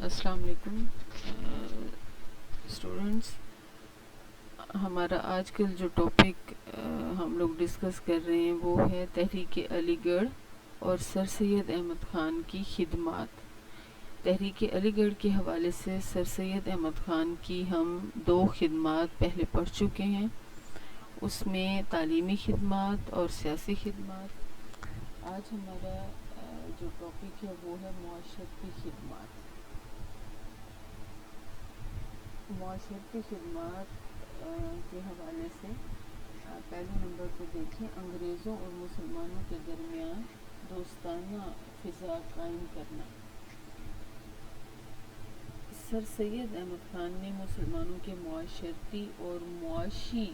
السلام علیکم اسٹوڈنٹس. ہمارا آج کل جو ٹاپک ہم لوگ ڈسکس کر رہے ہیں وہ ہے تحریک علی گڑھ اور سر سید احمد خان کی خدمات. تحریک علی گڑھ کے حوالے سے سر سید احمد خان کی ہم 2 خدمات پہلے پڑھ چکے ہیں. اس میں تعلیمی خدمات اور سیاسی خدمات. آج ہمارا جو ٹاپک ہے وہ ہے معاشرتی خدمات. معاشرتی خدمات کے حوالے سے پہلے نمبر پہ دیکھیں انگریزوں اور مسلمانوں کے درمیان دوستانہ فضا قائم کرنا. سر سید احمد خان نے مسلمانوں کے معاشرتی اور معاشی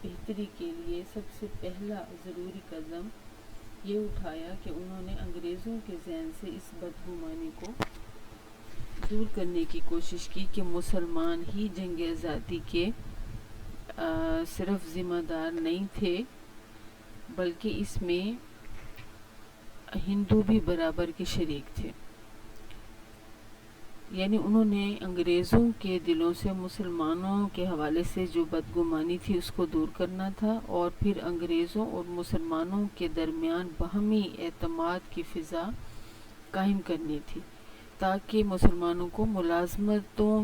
بہتری کے لیے سب سے پہلا ضروری قدم یہ اٹھایا کہ انہوں نے انگریزوں کے ذہن سے اس بدگمانی کو دور کرنے کی کوشش کی کہ مسلمان ہی جنگ آزادی کے صرف ذمہ دار نہیں تھے بلکہ اس میں ہندو بھی برابر کے شریک تھے. یعنی انہوں نے انگریزوں کے دلوں سے مسلمانوں کے حوالے سے جو بدگمانی تھی اس کو دور کرنا تھا اور پھر انگریزوں اور مسلمانوں کے درمیان باہمی اعتماد کی فضا قائم کرنی تھی تاکہ مسلمانوں کو ملازمتوں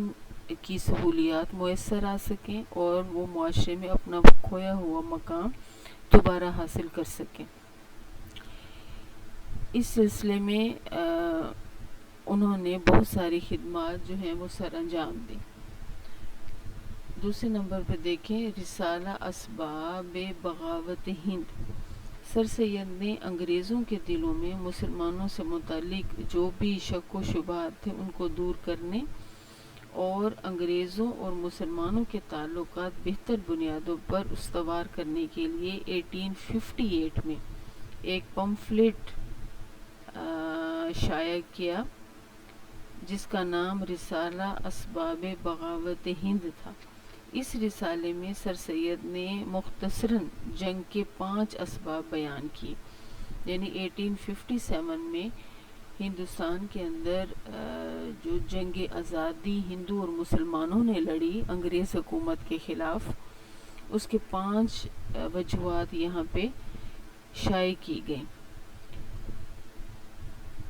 کی سہولیات میسر آ سکیں اور وہ معاشرے میں اپنا کھویا ہوا مقام دوبارہ حاصل کر سکیں. اس سلسلے میں انہوں نے بہت ساری خدمات جو ہیں وہ سر انجام دی. دوسرے نمبر پہ دیکھیں رسالہ اسباب بغاوت ہند. سر سید نے انگریزوں کے دلوں میں مسلمانوں سے متعلق جو بھی شک و شبہات تھے ان کو دور کرنے اور انگریزوں اور مسلمانوں کے تعلقات بہتر بنیادوں پر استوار کرنے کے لیے 1858 میں ایک پمفلٹ شائع کیا جس کا نام رسالہ اسباب بغاوت ہند تھا. اس رسالے میں سر سید نے مختصراً جنگ کے 5 اسباب بیان کیے. یعنی 1857 میں ہندوستان کے اندر جو جنگ آزادی ہندو اور مسلمانوں نے لڑی انگریز حکومت کے خلاف اس کے 5 وجوہات یہاں پہ شائع کی گئیں.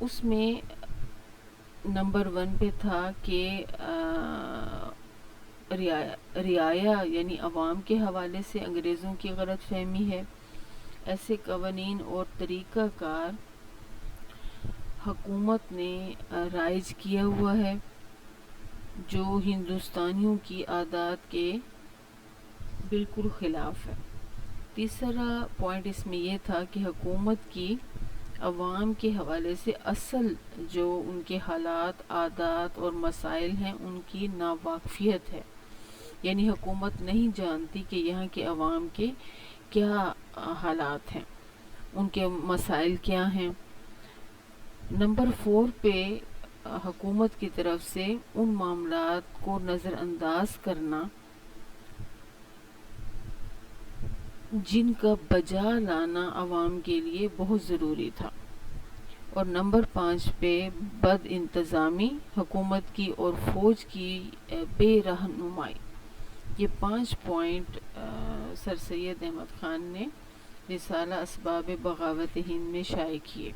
اس میں نمبر 1 پہ تھا کہ رعایا یعنی عوام کے حوالے سے انگریزوں کی غلط فہمی ہے. ایسے قوانین اور طریقہ کار حکومت نے رائج کیا ہوا ہے جو ہندوستانیوں کی عادات کے بالکل خلاف ہے. تیسرا پوائنٹ اس میں یہ تھا کہ حکومت کی عوام کے حوالے سے اصل جو ان کے حالات عادات اور مسائل ہیں ان کی ناواقفیت ہے. یعنی حکومت نہیں جانتی کہ یہاں کے عوام کے کیا حالات ہیں ان کے مسائل کیا ہیں. نمبر 4 پہ حکومت کی طرف سے ان معاملات کو نظر انداز کرنا جن کا بجا لانا عوام کے لیے بہت ضروری تھا. اور نمبر 5 پہ بد انتظامی حکومت کی اور فوج کی بے رہنمائی. یہ 5 پوائنٹ سر سید احمد خان نے رسالہ اسباب بغاوت ہند میں شائع کیے.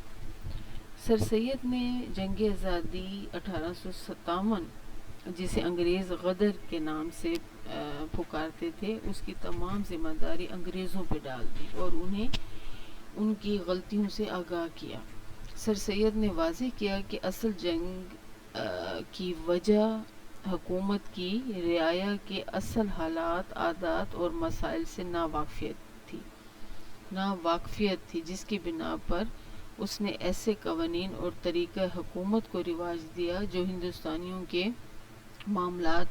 سر سید نے جنگ آزادی 1857 جسے انگریز غدر کے نام سے پکارتے تھے اس کی تمام ذمہ داری انگریزوں پہ ڈال دی اور انہیں ان کی غلطیوں سے آگاہ کیا. سر سید نے واضح کیا کہ اصل جنگ کی وجہ حکومت کی رعایا کے اصل حالات عادات اور مسائل سے ناواقفیت تھی جس کی بنا پر اس نے ایسے قوانین اور طریقہ حکومت کو رواج دیا جو ہندوستانیوں کے معاملات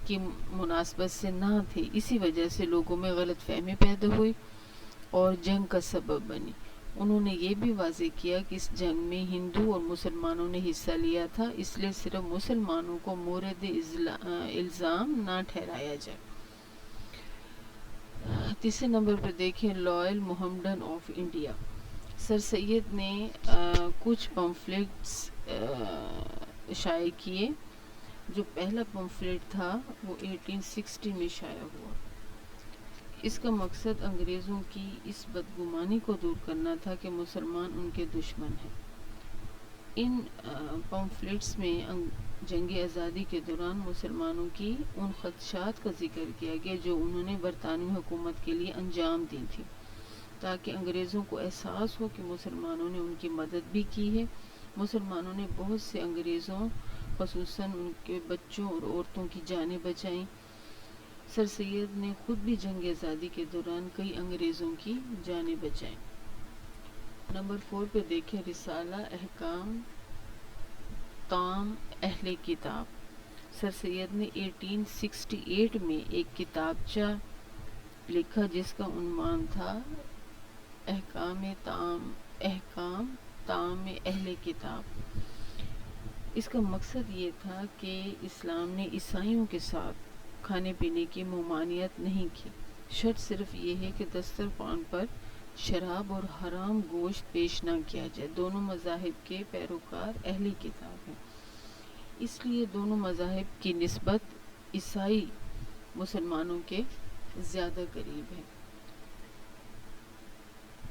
کی مناسبت سے نہ تھے. اسی وجہ سے لوگوں میں غلط فہمی پیدا ہوئی اور جنگ کا سبب بنی. انہوں نے یہ بھی واضح کیا کہ اس جنگ میں ہندو اور مسلمانوں نے حصہ لیا تھا اس لیے صرف مسلمانوں کو مورد الزام نہ ٹھہرایا جائے. تیسرے نمبر پر دیکھیں لارڈ محمدن آف انڈیا. سر سید نے کچھ پمفلٹس شائع کیے. جو پہلا پمفلٹ تھا وہ 1860 میں شائع ہوا. اس کا مقصد انگریزوں کی اس بدگمانی کو دور کرنا تھا کہ مسلمان ان کے دشمن ہیں. ان پمفلٹس میں جنگ آزادی کے دوران مسلمانوں کی ان خدشات کا ذکر کیا گیا جو انہوں نے برطانوی حکومت کے لیے انجام دی تھی، تاکہ انگریزوں کو احساس ہو کہ مسلمانوں نے ان کی مدد بھی کی ہے. مسلمانوں نے بہت سے انگریزوں، خصوصاً ان کے بچوں اور عورتوں کی جانیں بچائیں. سر سید نے خود بھی جنگ آزادی کے دوران کئی انگریزوں کی جانیں بچائیں. نمبر 4 پہ دیکھیں رسالہ احکام تام اہل کتاب. سر سید نے 1868 میں ایک کتابچہ لکھا جس کا عنوان تھا احکام تام اہل کتاب. اس کا مقصد یہ تھا کہ اسلام نے عیسائیوں کے ساتھ کھانے پینے کی ممانعت نہیں کی. شرط صرف یہ ہے کہ دسترخوان پر شراب اور حرام گوشت پیش نہ کیا جائے. دونوں مذاہب کے پیروکار اہل کتاب ہیں، اس لیے دونوں مذاہب کی نسبت عیسائی مسلمانوں کے زیادہ قریب ہے.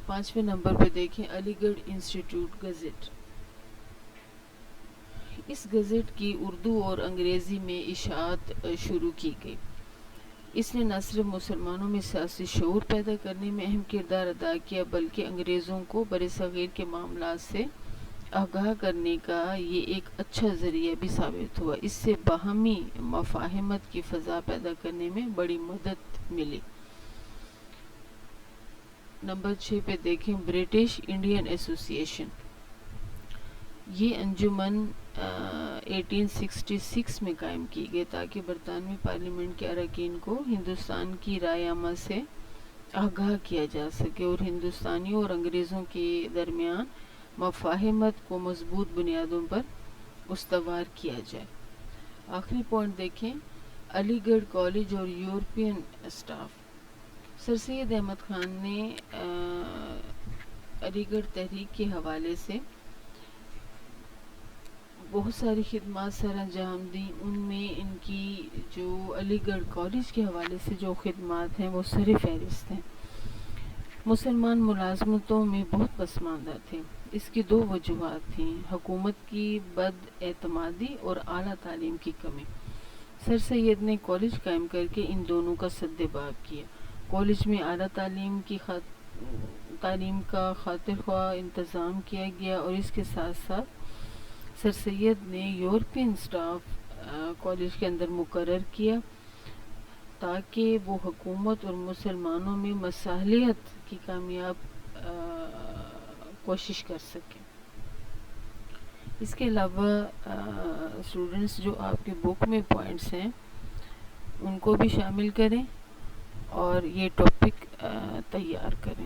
5ویں نمبر پہ دیکھیں علی گڑھ انسٹیٹیوٹ گزٹ. اس گزٹ کی اردو اور انگریزی میں اشاعت شروع کی گئی. اس نے نہ صرف مسلمانوں میں سیاسی شعور پیدا کرنے میں اہم کردار ادا کیا بلکہ انگریزوں کو برصغیر کے معاملات سے آگاہ کرنے کا یہ ایک اچھا ذریعہ بھی ثابت ہوا. اس سے باہمی مفاہمت کی فضا پیدا کرنے میں بڑی مدد ملی. نمبر 6 پہ دیکھیں برٹش انڈین ایسوسی ایشن. یہ انجمن 1866 میں قائم کی گئی تاکہ برطانوی پارلیمنٹ کے اراکین کو ہندوستان کی رائے عامہ سے آگاہ کیا جا سکے اور ہندوستانیوں اور انگریزوں کے درمیان مفاہمت کو مضبوط بنیادوں پر استوار کیا جائے. آخری پوائنٹ دیکھیں علی گڑھ کالج اور یورپین اسٹاف. سر سید احمد خان نے علی گڑھ تحریک کے حوالے سے بہت ساری خدمات سر انجام دیں. ان میں ان کی جو علی گڑھ کالج کے حوالے سے جو خدمات ہیں وہ سر فہرست ہیں. مسلمان ملازمتوں میں بہت پسماندہ تھے. اس کی 2 وجوہات تھیں: حکومت کی بد اعتمادی اور اعلیٰ تعلیم کی کمی. سر سید نے کالج قائم کر کے ان دونوں کا سد باب کیا. کالج میں اعلیٰ تعلیم کا خاطر خواہ انتظام کیا گیا اور اس کے ساتھ ساتھ سر سید نے یورپین اسٹاف کالج کے اندر مقرر کیا تاکہ وہ حکومت اور مسلمانوں میں مصالحت کی کامیاب کوشش کر سکیں. اس کے علاوہ اسٹوڈنٹس جو آپ کے بک میں پوائنٹس ہیں ان کو بھی شامل کریں اور یہ ٹاپک تیار کریں.